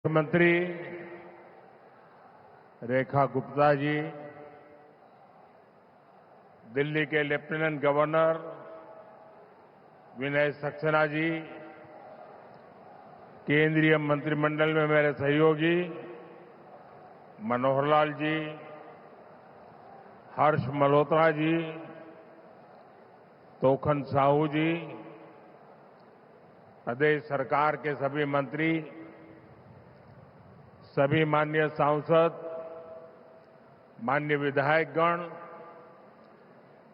मुख्यमंत्री रेखा गुप्ता जी, दिल्ली के lieutenant governor Vinay Saxena ji, केंद्रीय मंत्रिमंडल में मेरे सहयोगी मनोहर लाल जी, हर्ष मल्होत्रा जी, तोखन साहू जी, प्रदेश सरकार के सभी मंत्री, सभी माननीय सांसद, माननीय विधायकगण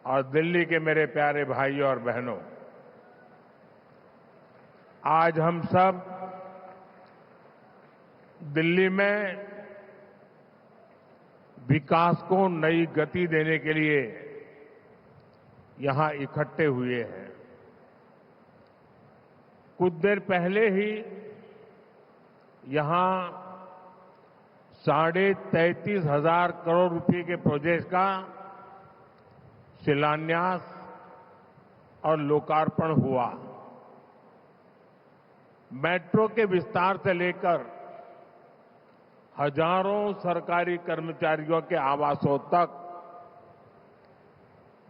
और दिल्ली के मेरे प्यारे भाइयों और बहनों, आज हम सब दिल्ली में विकास को नई गति देने के लिए यहां इकट्ठे हुए हैं। कुछ देर पहले ही यहां 33,500 करोड़ रुपए के प्रोजेक्ट का शिलान्यास और लोकार्पण हुआ। मेट्रो के विस्तार से लेकर हजारों सरकारी कर्मचारियों के आवासों तक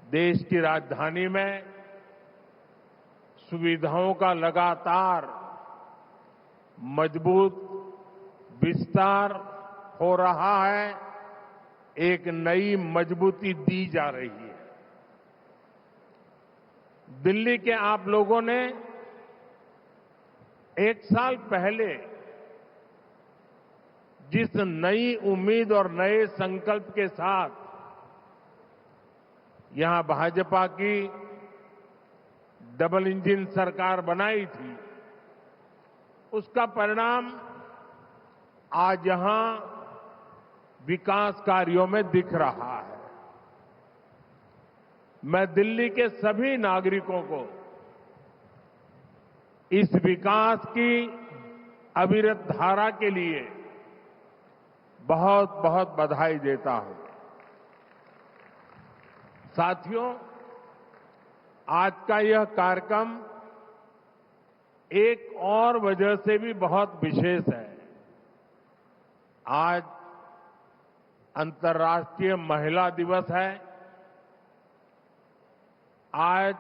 देश की राजधानी में सुविधाओं का लगातार मजबूत विस्तार हो रहा है, एक नई मजबूती दी जा रही है। दिल्ली के आप लोगों ने एक साल पहले जिस नई उम्मीद और नए संकल्प के साथ यहां भाजपा की डबल इंजन सरकार बनाई थी, उसका परिणाम आज यहां विकास कार्यों में दिख रहा है। मैं दिल्ली के सभी नागरिकों को इस विकास की अविरत धारा के लिए बहुत बहुत बधाई देता हूं। साथियों, आज का यह कार्यक्रम एक और वजह से भी बहुत विशेष है। आज अंतर्राष्ट्रीय महिला दिवस है। आज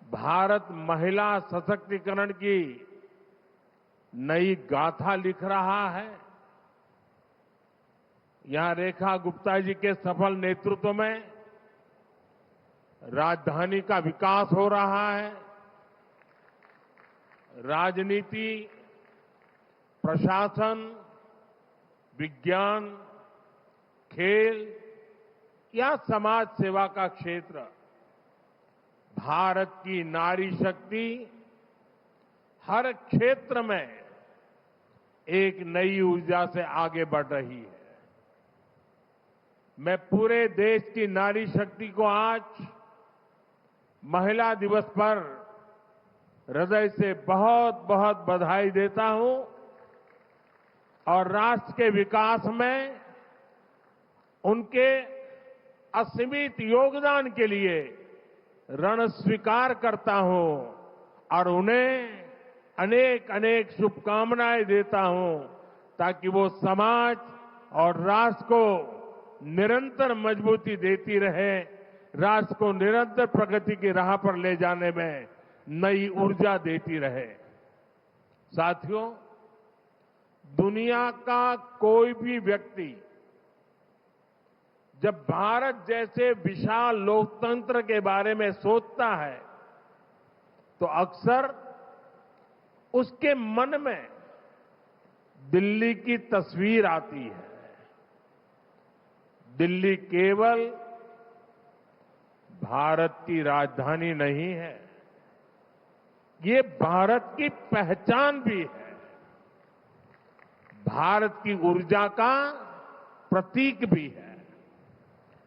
भारत महिला सशक्तिकरण की नई गाथा लिख रहा है। यहां रेखा गुप्ता जी के सफल नेतृत्व में राजधानी का विकास हो रहा है। राजनीति, प्रशासन, विज्ञान, खेल या समाज सेवा का क्षेत्र, भारत की नारी शक्ति हर क्षेत्र में एक नई ऊर्जा से आगे बढ़ रही है। मैं पूरे देश की नारी शक्ति को आज महिला दिवस पर हृदय से बहुत बहुत बधाई देता हूं और राष्ट्र के विकास में उनके असीमित योगदान के लिए ऋण स्वीकार करता हूं और उन्हें अनेक अनेक शुभकामनाएं देता हूं, ताकि वो समाज और राष्ट्र को निरंतर मजबूती देती रहे, राष्ट्र को निरंतर प्रगति की राह पर ले जाने में नई ऊर्जा देती रहे। साथियों, दुनिया का कोई भी व्यक्ति जब भारत जैसे विशाल लोकतंत्र के बारे में सोचता है तो अक्सर उसके मन में दिल्ली की तस्वीर आती है। दिल्ली केवल भारत की राजधानी नहीं है, ये भारत की पहचान भी है, भारत की ऊर्जा का प्रतीक भी है।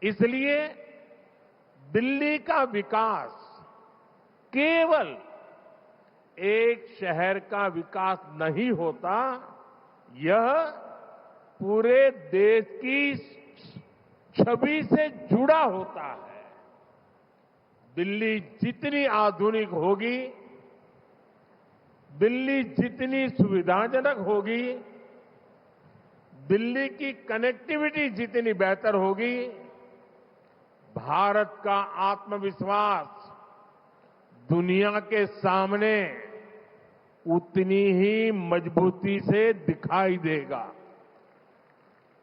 इसलिए दिल्ली का विकास केवल एक शहर का विकास नहीं होता, यह पूरे देश की छवि से जुड़ा होता है। दिल्ली जितनी आधुनिक होगी, दिल्ली जितनी सुविधाजनक होगी, दिल्ली की कनेक्टिविटी जितनी बेहतर होगी, भारत का आत्मविश्वास दुनिया के सामने उतनी ही मजबूती से दिखाई देगा।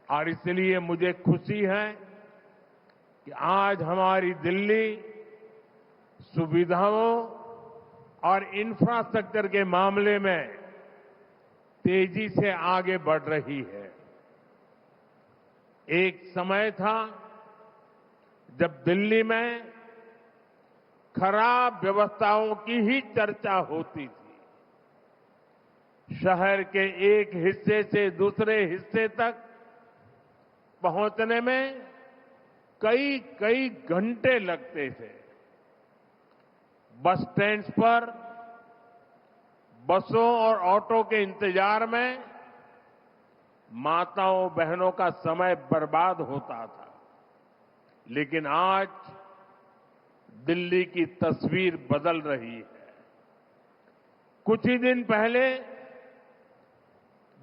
और इसलिए मुझे खुशी है कि आज हमारी दिल्ली सुविधाओं और इंफ्रास्ट्रक्चर के मामले में तेजी से आगे बढ़ रही है। एक समय था जब दिल्ली में खराब व्यवस्थाओं की ही चर्चा होती थी। शहर के एक हिस्से से दूसरे हिस्से तक पहुंचने में कई कई घंटे लगते थे। बस स्टैंड्स पर बसों और ऑटो के इंतजार में माताओं बहनों का समय बर्बाद होता था। लेकिन आज दिल्ली की तस्वीर बदल रही है। कुछ ही दिन पहले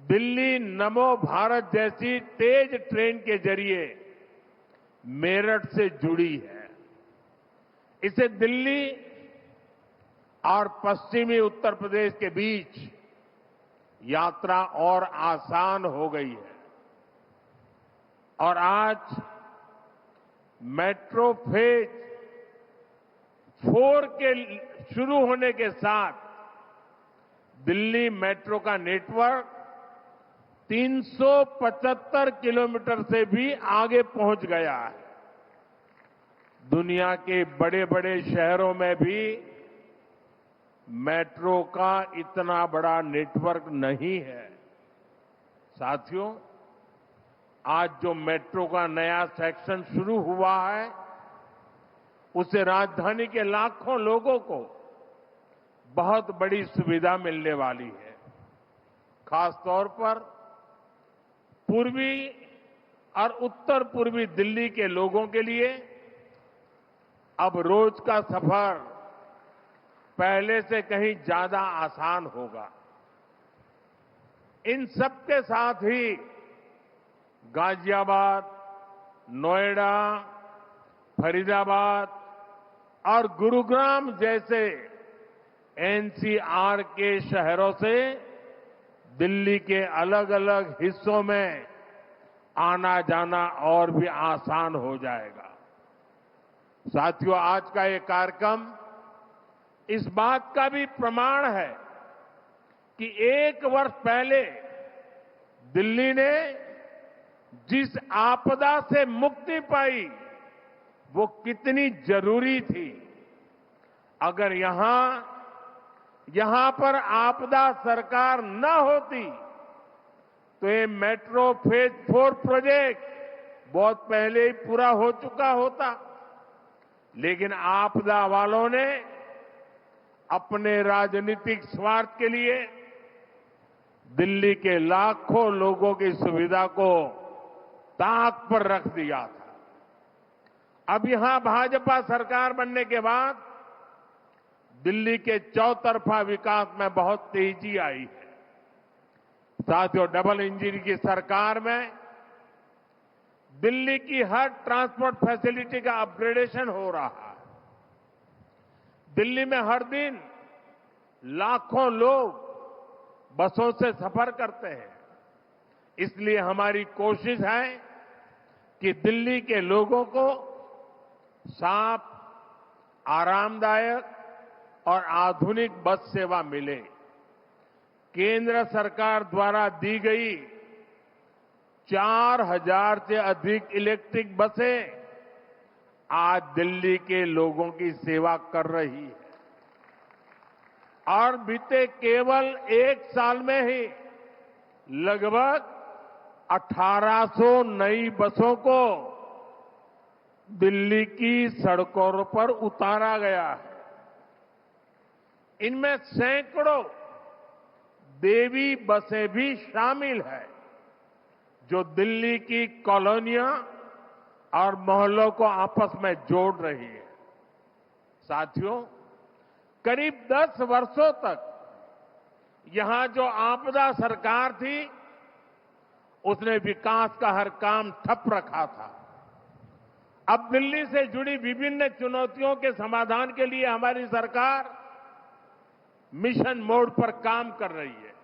दिल्ली नमो भारत जैसी तेज ट्रेन के जरिए मेरठ से जुड़ी है। इससे दिल्ली और पश्चिमी उत्तर प्रदेश के बीच यात्रा और आसान हो गई है। और आज मेट्रो फेज 4 के शुरू होने के साथ दिल्ली मेट्रो का नेटवर्क 375 किलोमीटर से भी आगे पहुंच गया है। दुनिया के बड़े बड़े शहरों में भी मेट्रो का इतना बड़ा नेटवर्क नहीं है। साथियों, आज जो मेट्रो का नया सेक्शन शुरू हुआ है, उससे राजधानी के लाखों लोगों को बहुत बड़ी सुविधा मिलने वाली है। खासतौर पर पूर्वी और उत्तर पूर्वी दिल्ली के लोगों के लिए अब रोज का सफर पहले से कहीं ज्यादा आसान होगा। इन सबके साथ ही गाजियाबाद, नोएडा, फरीदाबाद और गुरुग्राम जैसे एनसीआर के शहरों से दिल्ली के अलग अलग हिस्सों में आना जाना और भी आसान हो जाएगा। साथियों, आज का ये कार्यक्रम इस बात का भी प्रमाण है कि 1 वर्ष पहले दिल्ली ने जिस आपदा से मुक्ति पाई वो कितनी जरूरी थी। अगर यहां पर आपदा सरकार न होती तो ये मेट्रो फेज 4 प्रोजेक्ट बहुत पहले ही पूरा हो चुका होता। लेकिन आपदा वालों ने अपने राजनीतिक स्वार्थ के लिए दिल्ली के लाखों लोगों की सुविधा को ताक पर रख दिया था। अब यहां भाजपा सरकार बनने के बाद दिल्ली के चौतरफा विकास में बहुत तेजी आई है। साथियों, डबल इंजन की सरकार में दिल्ली की हर ट्रांसपोर्ट फैसिलिटी का अपग्रेडेशन हो रहा है। दिल्ली में हर दिन लाखों लोग बसों से सफर करते हैं। इसलिए हमारी कोशिश है कि दिल्ली के लोगों को साफ, आरामदायक और आधुनिक बस सेवा मिले। केंद्र सरकार द्वारा दी गई 4000 से अधिक इलेक्ट्रिक बसें आज दिल्ली के लोगों की सेवा कर रही है। और बीते केवल 1 साल में ही लगभग 1800 नई बसों को दिल्ली की सड़कों पर उतारा गया है। इनमें सैकड़ों देवी बसें भी शामिल है, जो दिल्ली की कॉलोनियां और मोहल्लों को आपस में जोड़ रही है। साथियों, करीब 10 वर्षों तक यहां जो आपदा सरकार थी, उसने विकास का हर काम ठप रखा था। अब दिल्ली से जुड़ी विभिन्न चुनौतियों के समाधान के लिए हमारी सरकार मिशन मोड पर काम कर रही है।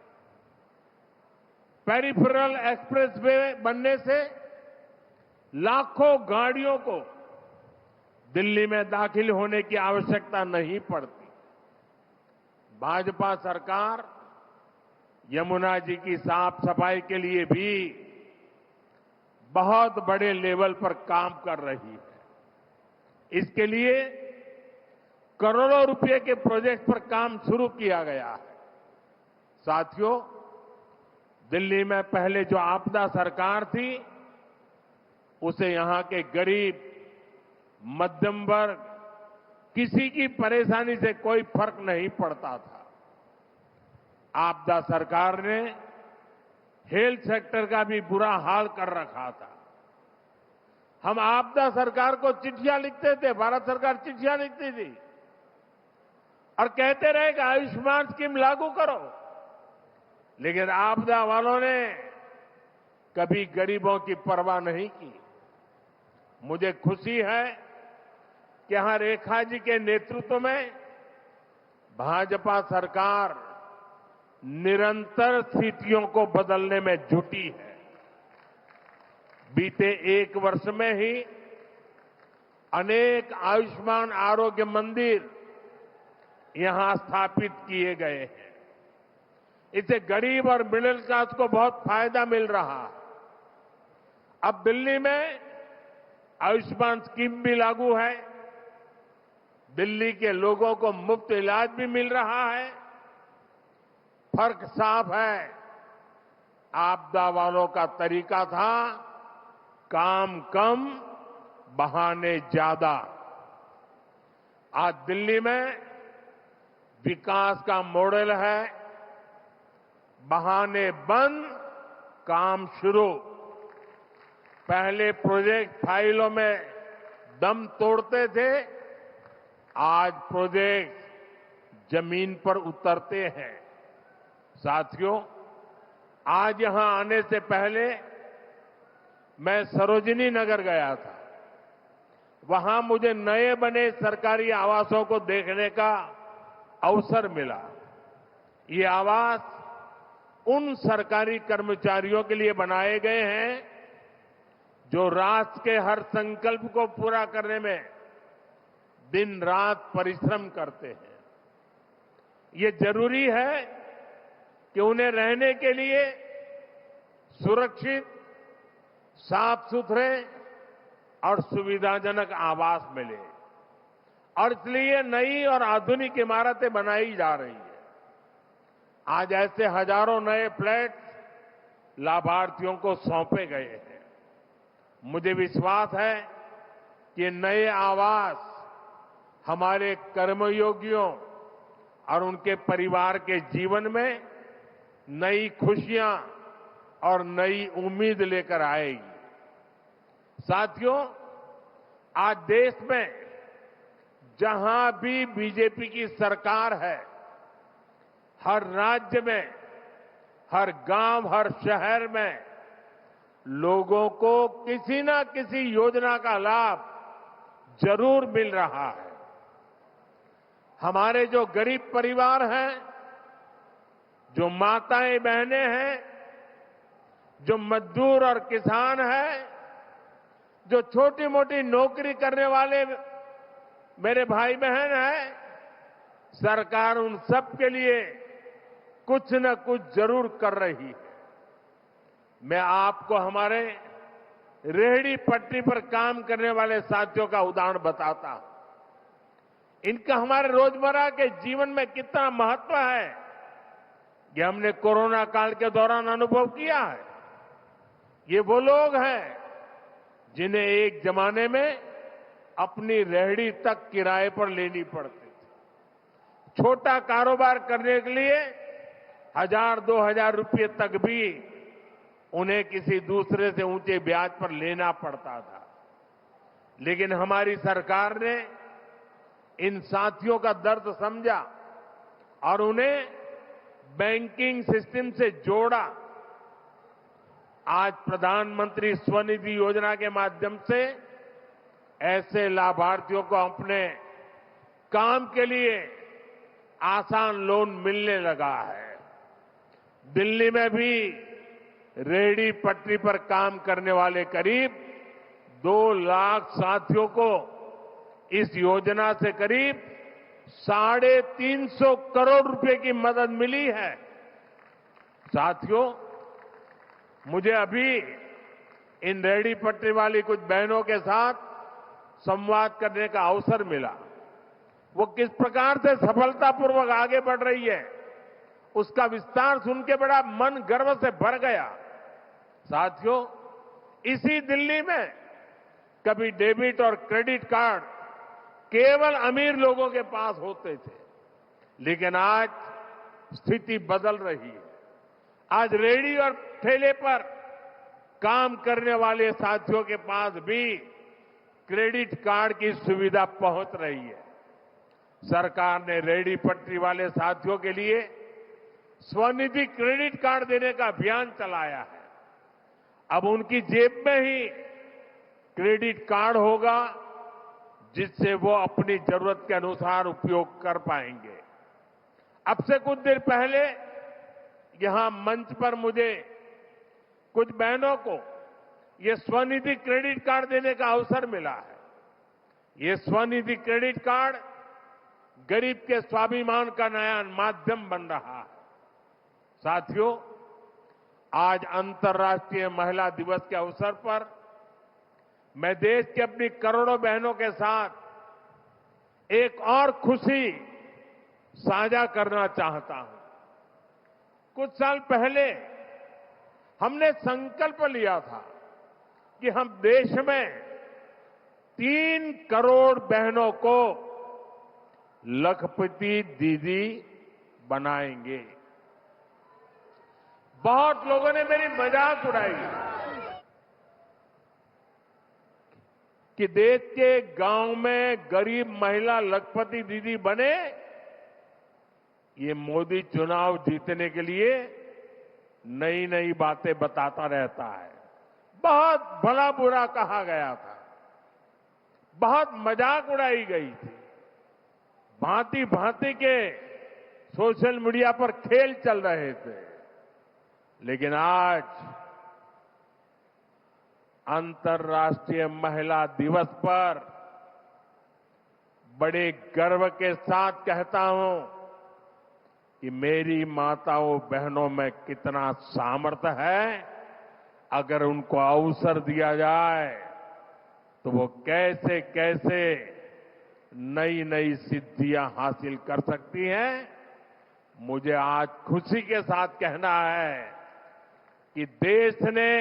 पेरिफेरल एक्सप्रेसवे बनने से लाखों गाड़ियों को दिल्ली में दाखिल होने की आवश्यकता नहीं पड़ती। भाजपा सरकार यमुना जी की साफ सफाई के लिए भी बहुत बड़े लेवल पर काम कर रही है। इसके लिए करोड़ों रुपए के प्रोजेक्ट पर काम शुरू किया गया है। साथियों, दिल्ली में पहले जो आपदा सरकार थी, उसे यहां के गरीब, मध्यम वर्ग, किसी की परेशानी से कोई फर्क नहीं पड़ता था। आपदा सरकार ने हेल्थ सेक्टर का भी बुरा हाल कर रखा था। हम आपदा सरकार को चिट्ठियां लिखते थे, भारत सरकार चिट्ठियां लिखती थी और कहते रहे कि आयुष्मान स्कीम लागू करो, लेकिन आपदा वालों ने कभी गरीबों की परवाह नहीं की। मुझे खुशी है कि यहां रेखा जी के नेतृत्व में भाजपा सरकार निरंतर स्थितियों को बदलने में जुटी है। बीते एक वर्ष में ही अनेक आयुष्मान आरोग्य मंदिर यहां स्थापित किए गए हैं। इससे गरीब और मिडिल क्लास को बहुत फायदा मिल रहा है। अब दिल्ली में आयुष्मान स्कीम भी लागू है। दिल्ली के लोगों को मुफ्त इलाज भी मिल रहा है। फर्क साफ है, आपदा वालों का तरीका था काम कम, बहाने ज्यादा। आज दिल्ली में विकास का मॉडल है बहाने बंद, काम शुरू। पहले प्रोजेक्ट फाइलों में दम तोड़ते थे, आज प्रोजेक्ट जमीन पर उतरते हैं। साथियों, आज यहां आने से पहले मैं सरोजिनी नगर गया था। वहां मुझे नए बने सरकारी आवासों को देखने का अवसर मिला। ये आवास उन सरकारी कर्मचारियों के लिए बनाए गए हैं जो राष्ट्र के हर संकल्प को पूरा करने में दिन रात परिश्रम करते हैं। ये जरूरी है कि उन्हें रहने के लिए सुरक्षित, साफ सुथरे और सुविधाजनक आवास मिले, और इसलिए नई और आधुनिक इमारतें बनाई जा रही है। आज ऐसे हजारों नए फ्लैट लाभार्थियों को सौंपे गए हैं। मुझे विश्वास है कि नए आवास हमारे कर्मयोगियों और उनके परिवार के जीवन में नई खुशियां और नई उम्मीद लेकर आएगी। साथियों, आज देश में जहां भी बीजेपी की सरकार है, हर राज्य में, हर गांव, हर शहर में लोगों को किसी न किसी योजना का लाभ जरूर मिल रहा है। हमारे जो गरीब परिवार हैं, जो माताएं बहनें हैं, जो मजदूर और किसान हैं, जो छोटी मोटी नौकरी करने वाले मेरे भाई बहन हैं, सरकार उन सब के लिए कुछ न कुछ जरूर कर रही है। मैं आपको हमारे रेहड़ी पटरी पर काम करने वाले साथियों का उदाहरण बताता हूं। इनका हमारे रोजमर्रा के जीवन में कितना महत्व है, ये हमने कोरोना काल के दौरान अनुभव किया है। ये वो लोग हैं जिन्हें एक जमाने में अपनी रेहड़ी तक किराए पर लेनी पड़ती थी। छोटा कारोबार करने के लिए 1000-2000 रुपये तक भी उन्हें किसी दूसरे से ऊंचे ब्याज पर लेना पड़ता था। लेकिन हमारी सरकार ने इन साथियों का दर्द समझा और उन्हें बैंकिंग सिस्टम से जोड़ा। आज प्रधानमंत्री स्वनिधि योजना के माध्यम से ऐसे लाभार्थियों को अपने काम के लिए आसान लोन मिलने लगा है। दिल्ली में भी रेहड़ी पटरी पर काम करने वाले करीब 2 लाख साथियों को इस योजना से करीब 350 करोड़ रुपए की मदद मिली है। साथियों, मुझे अभी इन रेहड़ी पटरी वाली कुछ बहनों के साथ संवाद करने का अवसर मिला। वो किस प्रकार से सफलतापूर्वक आगे बढ़ रही है, उसका विस्तार सुन के बड़ा मन गर्व से भर गया। साथियों, इसी दिल्ली में कभी डेबिट और क्रेडिट कार्ड केवल अमीर लोगों के पास होते थे, लेकिन आज स्थिति बदल रही है। आज रेहड़ी और ठेले पर काम करने वाले साथियों के पास भी क्रेडिट कार्ड की सुविधा पहुंच रही है। सरकार ने रेहड़ी पटरी वाले साथियों के लिए स्वनिधि क्रेडिट कार्ड देने का अभियान चलाया है। अब उनकी जेब में ही क्रेडिट कार्ड होगा, जिससे वो अपनी जरूरत के अनुसार उपयोग कर पाएंगे। अब से कुछ देर पहले यहां मंच पर मुझे कुछ बहनों को ये स्वनिधि क्रेडिट कार्ड देने का अवसर मिला है। ये स्वनिधि क्रेडिट कार्ड गरीब के स्वाभिमान का नया माध्यम बन रहा है। साथियों, आज अंतर्राष्ट्रीय महिला दिवस के अवसर पर मैं देश की अपनी करोड़ों बहनों के साथ एक और खुशी साझा करना चाहता हूं। कुछ साल पहले हमने संकल्प लिया था कि हम देश में 3 करोड़ बहनों को लखपति दीदी बनाएंगे। बहुत लोगों ने मेरी मजाक उड़ाई कि देश के गांव में गरीब महिला लखपति दीदी बने, ये मोदी चुनाव जीतने के लिए नई नई बातें बताता रहता है। बहुत भला बुरा कहा गया था, बहुत मजाक उड़ाई गई थी, भांति भांति के सोशल मीडिया पर खेल चल रहे थे। लेकिन आज अंतर्राष्ट्रीय महिला दिवस पर बड़े गर्व के साथ कहता हूं कि मेरी माताओं बहनों में कितना सामर्थ्य है। अगर उनको अवसर दिया जाए तो वो कैसे कैसे नई नई सिद्धियां हासिल कर सकती हैं। मुझे आज खुशी के साथ कहना है कि देश ने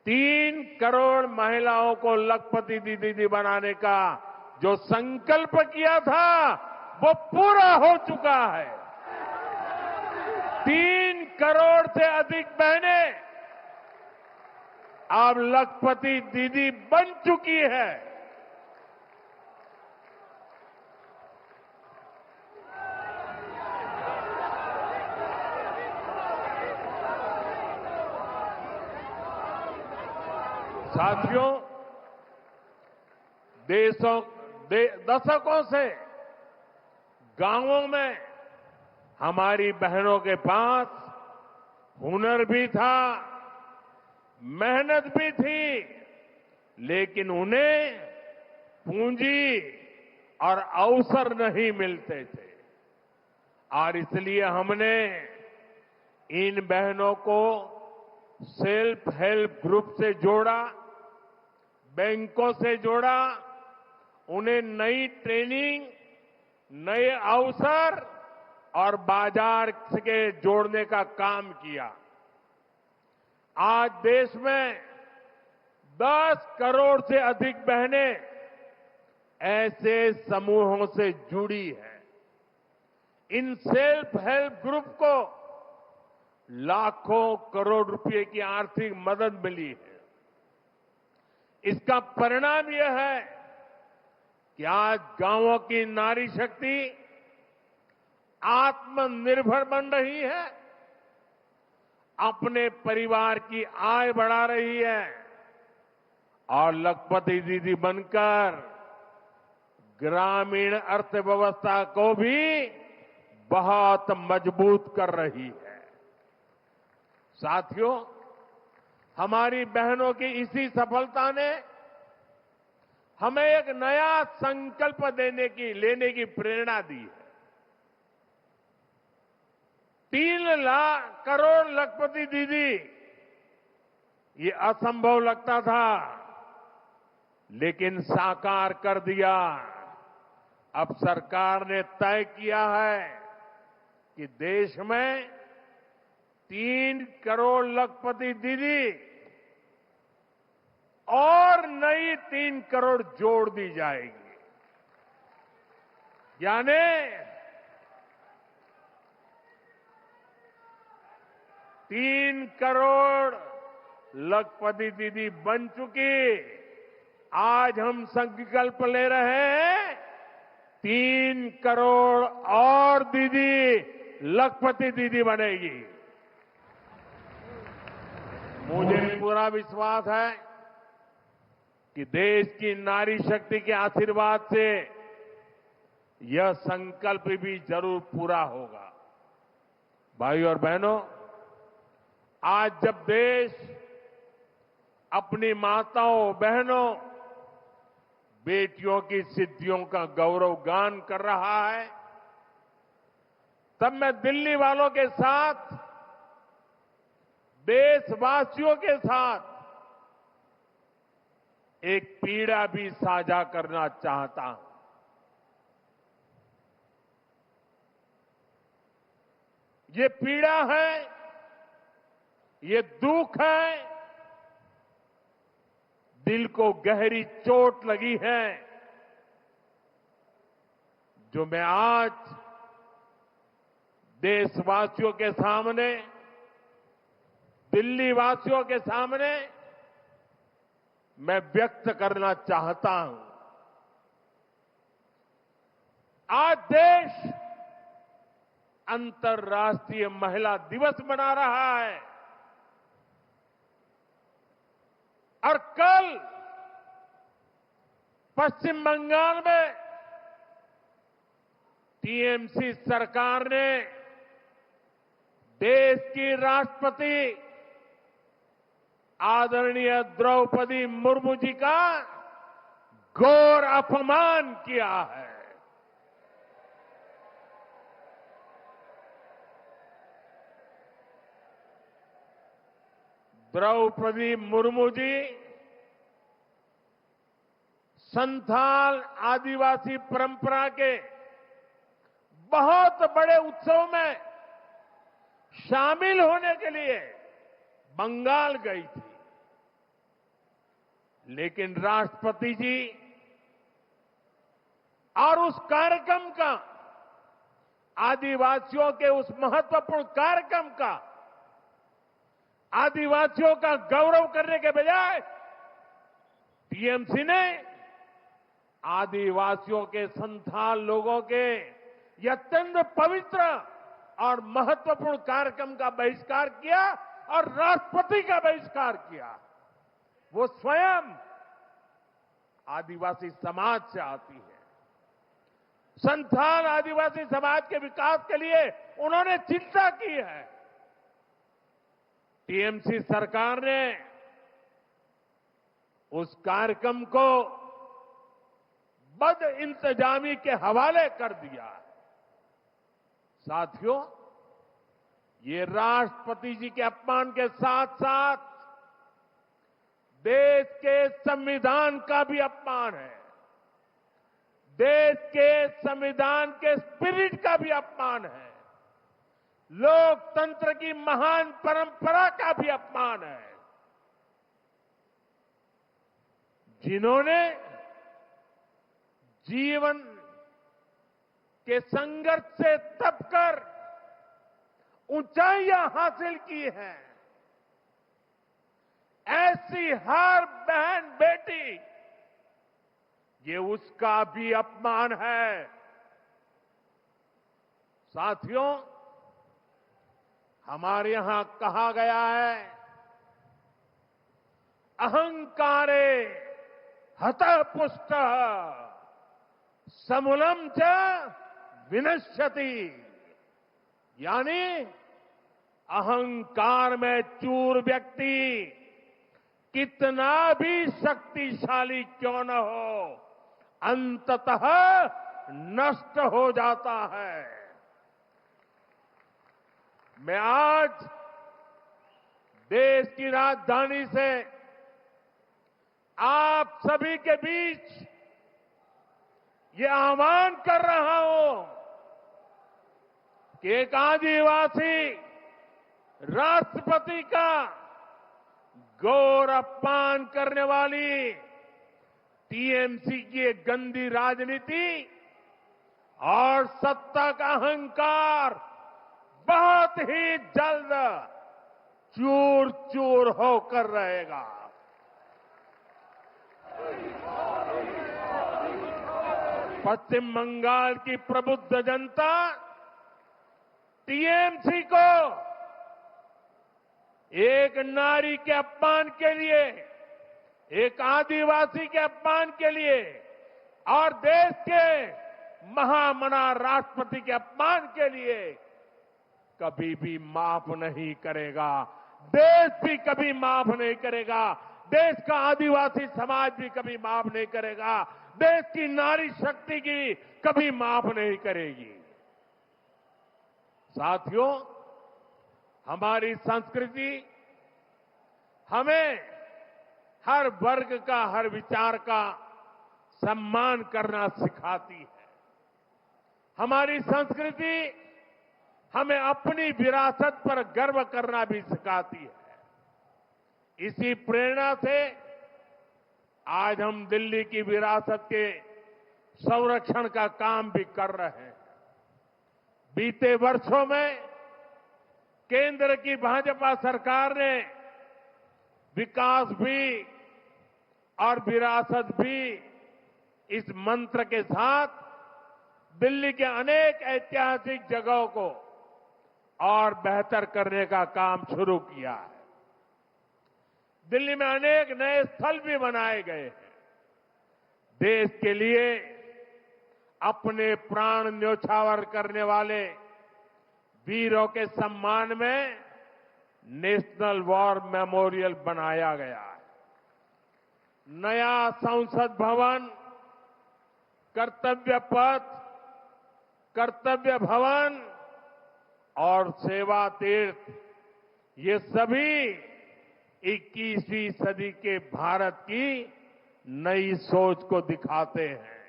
3 करोड़ महिलाओं को लखपति दीदी बनाने का जो संकल्प किया था वो पूरा हो चुका है। 3 करोड़ से अधिक बहनें अब लखपति दीदी बन चुकी है। साथियों, दशकों से गांवों में हमारी बहनों के पास हुनर भी था, मेहनत भी थी, लेकिन उन्हें पूंजी और अवसर नहीं मिलते थे। और इसलिए हमने इन बहनों को सेल्फ हेल्प ग्रुप से जोड़ा, बैंकों से जोड़ा, उन्हें नई ट्रेनिंग, नए अवसर और बाजार के जोड़ने का काम किया। आज देश में 10 करोड़ से अधिक बहनें ऐसे समूहों से जुड़ी हैं। इन सेल्फ हेल्प ग्रुप को लाखों करोड़ रुपए की आर्थिक मदद मिली है। इसका परिणाम यह है कि आज गांवों की नारी शक्ति आत्मनिर्भर बन रही है, अपने परिवार की आय बढ़ा रही है और लखपति दीदी बनकर ग्रामीण अर्थव्यवस्था को भी बहुत मजबूत कर रही है। साथियों, हमारी बहनों की इसी सफलता ने हमें एक नया संकल्प लेने की प्रेरणा दी है। 3 लाख करोड़ लखपति दीदी, ये असंभव लगता था, लेकिन साकार कर दिया। अब सरकार ने तय किया है कि देश में 3 करोड़ लखपति दीदी और नई 3 करोड़ जोड़ दी जाएगी। यानी 3 करोड़ लखपति दीदी बन चुकी। आज हम संकल्प ले रहे हैं 3 करोड़ और दीदी लखपति दीदी बनेगी। मुझे पूरा विश्वास है कि देश की नारी शक्ति के आशीर्वाद से यह संकल्प भी जरूर पूरा होगा। भाइयों और बहनों, आज जब देश अपनी माताओं, बहनों, बेटियों की सिद्धियों का गौरवगान कर रहा है, तब मैं दिल्ली वालों के साथ, देशवासियों के साथ एक पीड़ा भी साझा करना चाहता हूं। ये पीड़ा है, ये दुख है, दिल को गहरी चोट लगी है, जो मैं आज देशवासियों के सामने, दिल्ली वासियों के सामने मैं व्यक्त करना चाहता हूं। आज देश अंतर्राष्ट्रीय महिला दिवस मना रहा है और कल पश्चिम बंगाल में टीएमसी सरकार ने देश की राष्ट्रपति आदरणीय द्रौपदी मुर्मू जी का घोर अपमान किया है। द्रौपदी मुर्मू जी संथाल आदिवासी परंपरा के बहुत बड़े उत्सव में शामिल होने के लिए बंगाल गई थी, लेकिन राष्ट्रपति जी और उस कार्यक्रम का, आदिवासियों के उस महत्वपूर्ण कार्यक्रम का, आदिवासियों का गौरव करने के बजाय टीएमसी ने आदिवासियों के संथाल लोगों के यह अत्यंत पवित्र और महत्वपूर्ण कार्यक्रम का बहिष्कार किया और राष्ट्रपति का बहिष्कार किया। वो स्वयं आदिवासी समाज से आती है। संथाल आदिवासी समाज के विकास के लिए उन्होंने चिंता की है। टीएमसी सरकार ने उस कार्यक्रम को बदइंतजामी के हवाले कर दिया। साथियों, ये राष्ट्रपति जी के अपमान के साथ साथ देश के संविधान का भी अपमान है, देश के संविधान के स्पिरिट का भी अपमान है, लोकतंत्र की महान परंपरा का भी अपमान है। जिन्होंने जीवन के संघर्ष से तपकर ऊंचाइयां हासिल की हैं, ऐसी हर बहन बेटी, ये उसका भी अपमान है। साथियों, हमारे यहां कहा गया है, अहंकारे हतः पुष्टः समूलम च विनश्यति। यानी अहंकार में चूर व्यक्ति कितना भी शक्तिशाली क्यों न हो, अंततः नष्ट हो जाता है। मैं आज देश की राजधानी से आप सभी के बीच ये आह्वान कर रहा हूं कि एक आदिवासी राष्ट्रपति का गौर अपमान करने वाली टीएमसी की एक गंदी राजनीति और सत्ता का अहंकार बहुत ही जल्द चूर चूर होकर रहेगा। पश्चिम बंगाल की प्रबुद्ध जनता टीएमसी को एक नारी के अपमान के लिए, एक आदिवासी के अपमान के लिए और देश के महामना राष्ट्रपति के अपमान के लिए कभी भी माफ नहीं करेगा। देश भी कभी माफ नहीं करेगा। देश का आदिवासी समाज भी कभी माफ नहीं करेगा। देश की नारी शक्ति की कभी माफ नहीं करेगी। साथियों, हमारी संस्कृति हमें हर वर्ग का, हर विचार का सम्मान करना सिखाती है। हमारी संस्कृति हमें अपनी विरासत पर गर्व करना भी सिखाती है। इसी प्रेरणा से आज हम दिल्ली की विरासत के संरक्षण का काम भी कर रहे हैं। बीते वर्षों में केंद्र की भाजपा सरकार ने विकास भी और विरासत भी इस मंत्र के साथ दिल्ली के अनेक ऐतिहासिक जगहों को और बेहतर करने का काम शुरू किया है। दिल्ली में अनेक नए स्थल भी बनाए गए हैं। देश के लिए अपने प्राण न्योछावर करने वाले वीरों के सम्मान में नेशनल वॉर मेमोरियल बनाया गया है। नया संसद भवन, कर्तव्य पथ, कर्तव्य भवन और सेवा तीर्थ, ये सभी 21वीं सदी के भारत की नई सोच को दिखाते हैं।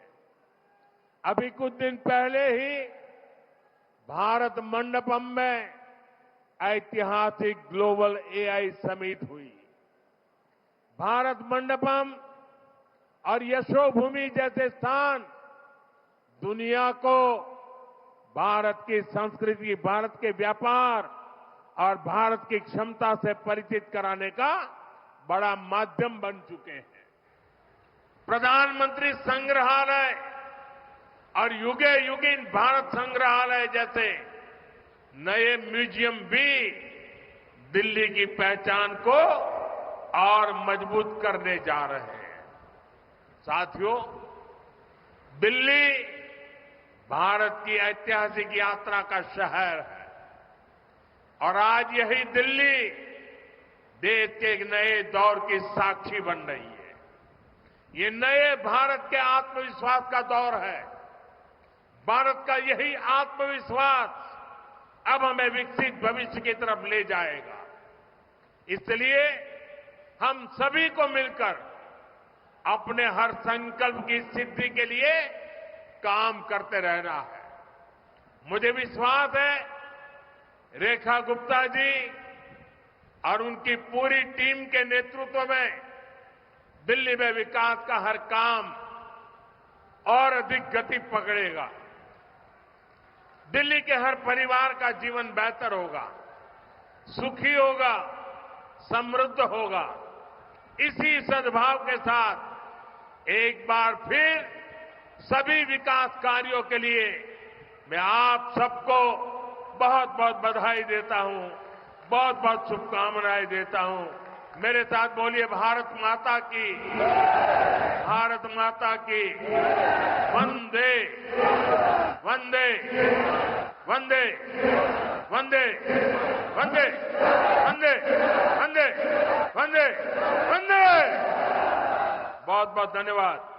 अभी कुछ दिन पहले ही भारत मंडपम में ऐतिहासिक ग्लोबल एआई समिट हुई। भारत मंडपम और यशोभूमि जैसे स्थान दुनिया को भारत की संस्कृति, भारत के व्यापार और भारत की क्षमता से परिचित कराने का बड़ा माध्यम बन चुके हैं। प्रधानमंत्री संग्रहालय और युगे युगिन भारत संग्रहालय जैसे नए म्यूजियम भी दिल्ली की पहचान को और मजबूत करने जा रहे हैं। साथियों, दिल्ली भारत की ऐतिहासिक यात्रा का शहर है और आज यही दिल्ली देश के एक नए दौर की साक्षी बन रही है। ये नए भारत के आत्मविश्वास का दौर है। भारत का यही आत्मविश्वास अब हमें विकसित भविष्य की तरफ ले जाएगा। इसलिए हम सभी को मिलकर अपने हर संकल्प की सिद्धि के लिए काम करते रहना है। मुझे विश्वास है रेखा गुप्ता जी और उनकी पूरी टीम के नेतृत्व में दिल्ली में विकास का हर काम और अधिक गति पकड़ेगा। दिल्ली के हर परिवार का जीवन बेहतर होगा, सुखी होगा, समृद्ध होगा। इसी सद्भाव के साथ एक बार फिर सभी विकास कार्यों के लिए मैं आप सबको बहुत बहुत बधाई देता हूं, बहुत बहुत शुभकामनाएं देता हूं। मेरे साथ बोलिए भारत माता की, भारत माता की। वंदे वंदे वंदे वंदे वंदे वंदे वंदे वंदे वंदे। बहुत बहुत धन्यवाद।